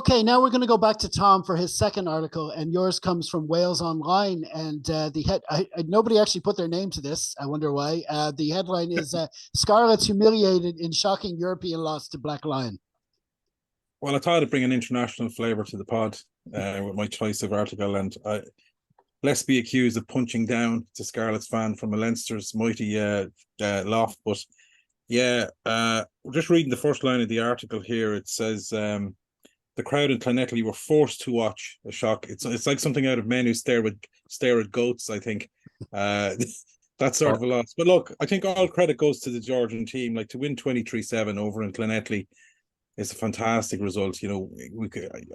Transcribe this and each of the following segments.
Okay, now we're going to go back to Tom for his second article, and yours comes from Wales Online. And the head, nobody actually put their name to this. I wonder why. The headline is Scarlets humiliated in shocking European loss to Black Lion. Well, I thought I'd bring an international flavour to the pod with my choice of article, and lest be accused of punching down to Scarlets fan from a Leinster's mighty loft. But yeah, just reading the first line of the article here, it says the crowd in Clonettley were forced to watch a shock. It's like something out of Men Who Stare at Goats, I think. That sort of a loss. But look, I think all credit goes to the Georgian team. Like, to win 23-7 over in Clonettley is a fantastic result. You know,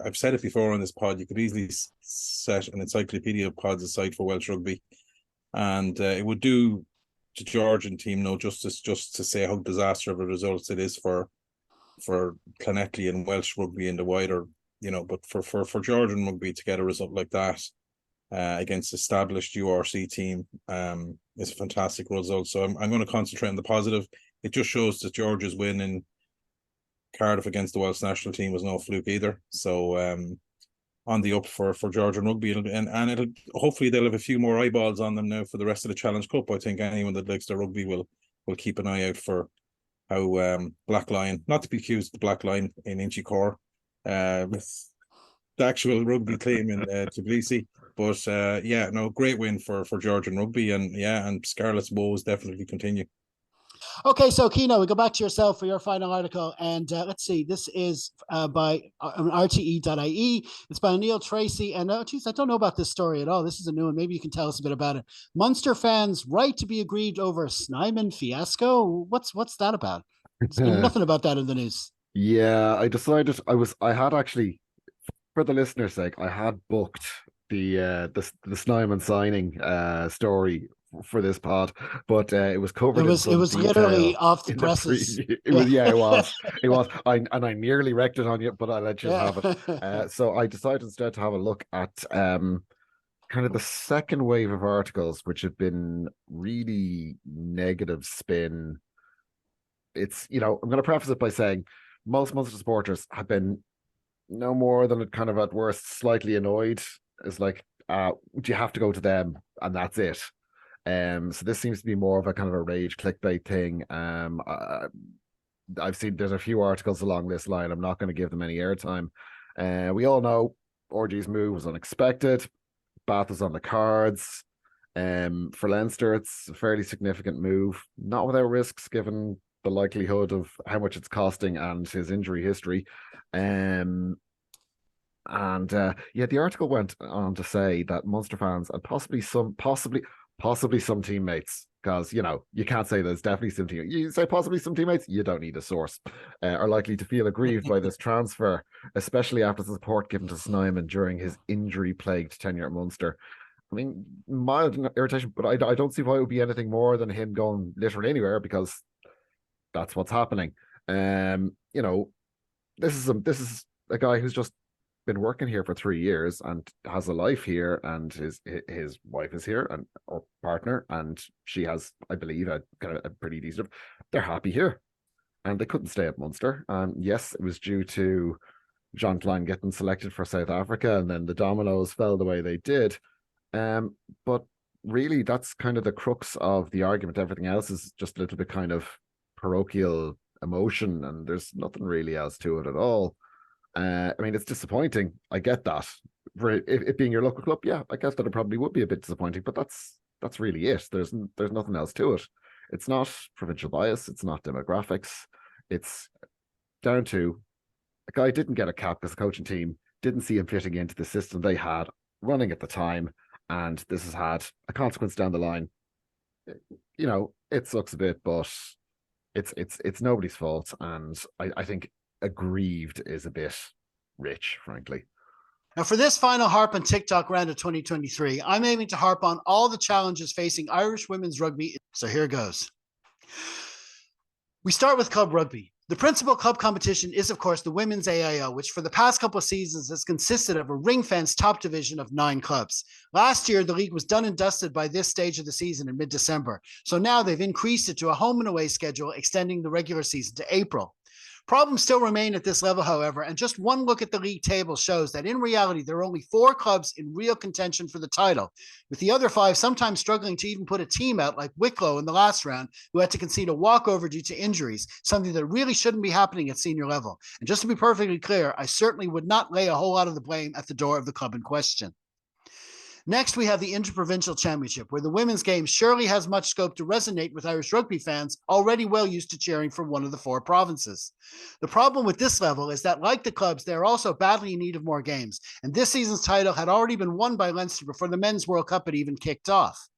I've said it before on this pod, you could easily set an encyclopedia of pods aside for Welsh rugby, and it would do the Georgian team no justice just to say how disaster of a result it is for Clonettley and Welsh rugby in the wider, you know. But for Georgian rugby to get a result like that against established URC team is a fantastic result. So I'm going to concentrate on the positive. It just shows that Georgia's win in Cardiff against the Welsh national team was no fluke either. So on the up for Georgian rugby, and it'll hopefully they'll have a few more eyeballs on them now for the rest of the Challenge Cup. I think anyone that likes their rugby will keep an eye out for how Black Lion, not to be accused of the Black Lion in Inchicore, with the actual rugby team in Tbilisi. But yeah, no, great win for Georgian rugby, and Scarlet's woes definitely continue. Okay, so Kino, we go back to yourself for your final article, and let's see. This is by RTE.ie. It's by Neil Tracy, and geez, I don't know about this story at all. This is a new one. Maybe you can tell us a bit about it. Munster fans' right to be aggrieved over Snyman fiasco. What's that about? There's been nothing about that in the news. Yeah, I decided I had actually, for the listener's sake, I had booked the Snyman signing story for this pod, but it was covered. It was literally off the presses. It was. I nearly wrecked it on you, but I let you have it. So I decided instead to have a look at kind of the second wave of articles, which have been really negative spin. It's, you know, I'm going to preface it by saying most Munster supporters have been no more than kind of at worst slightly annoyed. It's like, would you have to go to them and that's it? So this seems to be more of a kind of a rage clickbait thing. I've seen there's a few articles along this line. I'm not going to give them any airtime. We all know RG's move was unexpected. Bath was on the cards. For Leinster, it's a fairly significant move, not without risks given the likelihood of how much it's costing and his injury history. The article went on to say that Munster fans and possibly some teammates, because, you know, you can't say there's definitely some teammates. You say possibly some teammates, you don't need a source, are likely to feel aggrieved by this transfer, especially after the support given to Snyman during his injury-plagued tenure at Munster. I mean, mild irritation, but I don't see why it would be anything more than him going literally anywhere, because that's what's happening. You know, this is a guy who's just been working here for 3 years and has a life here, and his wife is here, and or partner, and she has, I believe, a kind of a pretty decent. They're happy here, and they couldn't stay at Munster. And yes, it was due to John Klein getting selected for South Africa, and then the dominoes fell the way they did. But really, that's kind of the crux of the argument. Everything else is just a little bit kind of parochial emotion, and there's nothing really else to it at all. I mean, it's disappointing. I get that. For it being your local club, yeah, I guess that it probably would be a bit disappointing, but that's really it. There's nothing else to it. It's not provincial bias. It's not demographics. It's down to a guy didn't get a cap because the coaching team didn't see him fitting into the system they had running at the time, and this has had a consequence down the line. You know, it sucks a bit, but it's nobody's fault, and I think aggrieved is a bit rich, frankly. Now, for this final harp on TikTok round of 2023, I'm aiming to harp on all the challenges facing Irish women's rugby. So here goes. We start with club rugby. The principal club competition is, of course, the Women's AIO, which for the past couple of seasons has consisted of a ring-fenced top division of 9 clubs. Last year, the league was done and dusted by this stage of the season in mid-December. So now they've increased it to a home and away schedule, extending the regular season to April. Problems still remain at this level, however, and just one look at the league table shows that in reality, there are only 4 clubs in real contention for the title, with the other 5 sometimes struggling to even put a team out, like Wicklow in the last round, who had to concede a walkover due to injuries, something that really shouldn't be happening at senior level. And just to be perfectly clear, I certainly would not lay a whole lot of the blame at the door of the club in question. Next, we have the Interprovincial Championship, where the women's game surely has much scope to resonate with Irish rugby fans already well used to cheering for one of the 4 provinces. The problem with this level is that, like the clubs, they are also badly in need of more games, and this season's title had already been won by Leinster before the Men's World Cup had even kicked off.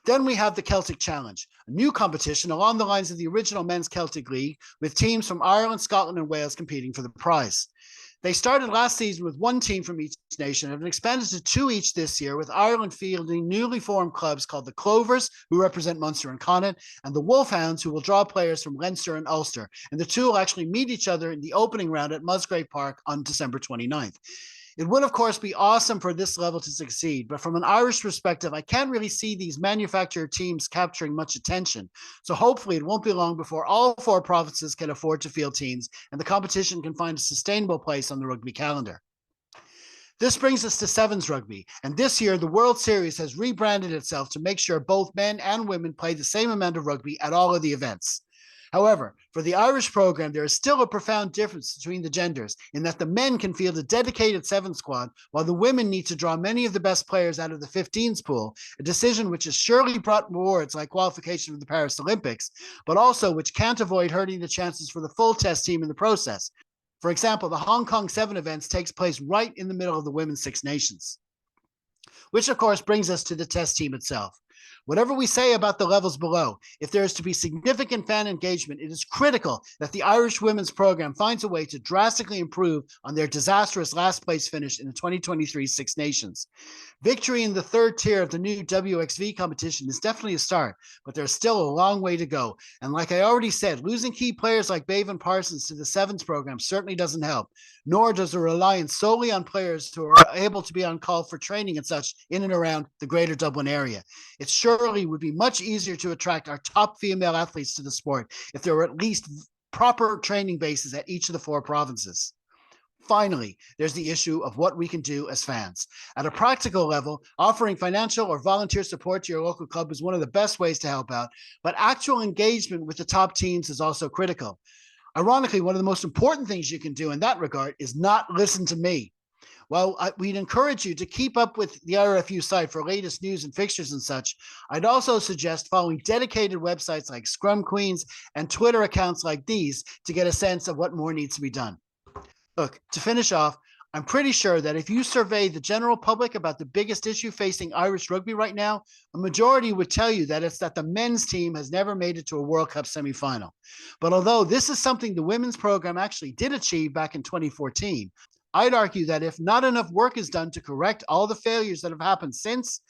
Then we have the Celtic Challenge, a new competition along the lines of the original Men's Celtic League, with teams from Ireland, Scotland, and Wales competing for the prize. They started last season with 1 team from each nation and have expanded to 2 each this year, with Ireland fielding newly formed clubs called the Clovers, who represent Munster and Connacht, and the Wolfhounds, who will draw players from Leinster and Ulster. And the 2 will actually meet each other in the opening round at Musgrave Park on December 29th. It would, of course, be awesome for this level to succeed, but from an Irish perspective, I can't really see these manufactured teams capturing much attention. So hopefully it won't be long before all 4 provinces can afford to field teams and the competition can find a sustainable place on the rugby calendar. This brings us to Sevens rugby, and this year the World Series has rebranded itself to make sure both men and women play the same amount of rugby at all of the events. However, for the Irish program, there is still a profound difference between the genders in that the men can field a dedicated 7 squad, while the women need to draw many of the best players out of the 15s pool, a decision which has surely brought rewards like qualification for the Paris Olympics, but also which can't avoid hurting the chances for the full test team in the process. For example, the Hong Kong 7 events takes place right in the middle of the Women's Six Nations. Which, of course, brings us to the test team itself. Whatever we say about the levels below, if there is to be significant fan engagement, it is critical that the Irish women's program finds a way to drastically improve on their disastrous last place finish in the 2023 Six Nations. Victory in the 3rd tier of the new WXV competition is definitely a start, but there's still a long way to go. And like I already said, losing key players like Baven Parsons to the Sevens program certainly doesn't help, nor does a reliance solely on players who are able to be on call for training and such in and around the greater Dublin area. It surely would be much easier to attract our top female athletes to the sport if there were at least proper training bases at each of the 4 provinces. Finally, there's the issue of what we can do as fans. At a practical level, offering financial or volunteer support to your local club is one of the best ways to help out, but actual engagement with the top teams is also critical. Ironically, one of the most important things you can do in that regard is not listen to me. While we'd encourage you to keep up with the IRFU site for latest news and fixtures and such, I'd also suggest following dedicated websites like Scrum Queens and Twitter accounts like these to get a sense of what more needs to be done. Look, to finish off, I'm pretty sure that if you survey the general public about the biggest issue facing Irish rugby right now, a majority would tell you that it's that the men's team has never made it to a World Cup semifinal. But although this is something the women's program actually did achieve back in 2014, I'd argue that if not enough work is done to correct all the failures that have happened since,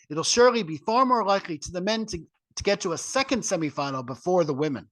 it'll surely be far more likely to the men to get to a second semifinal before the women.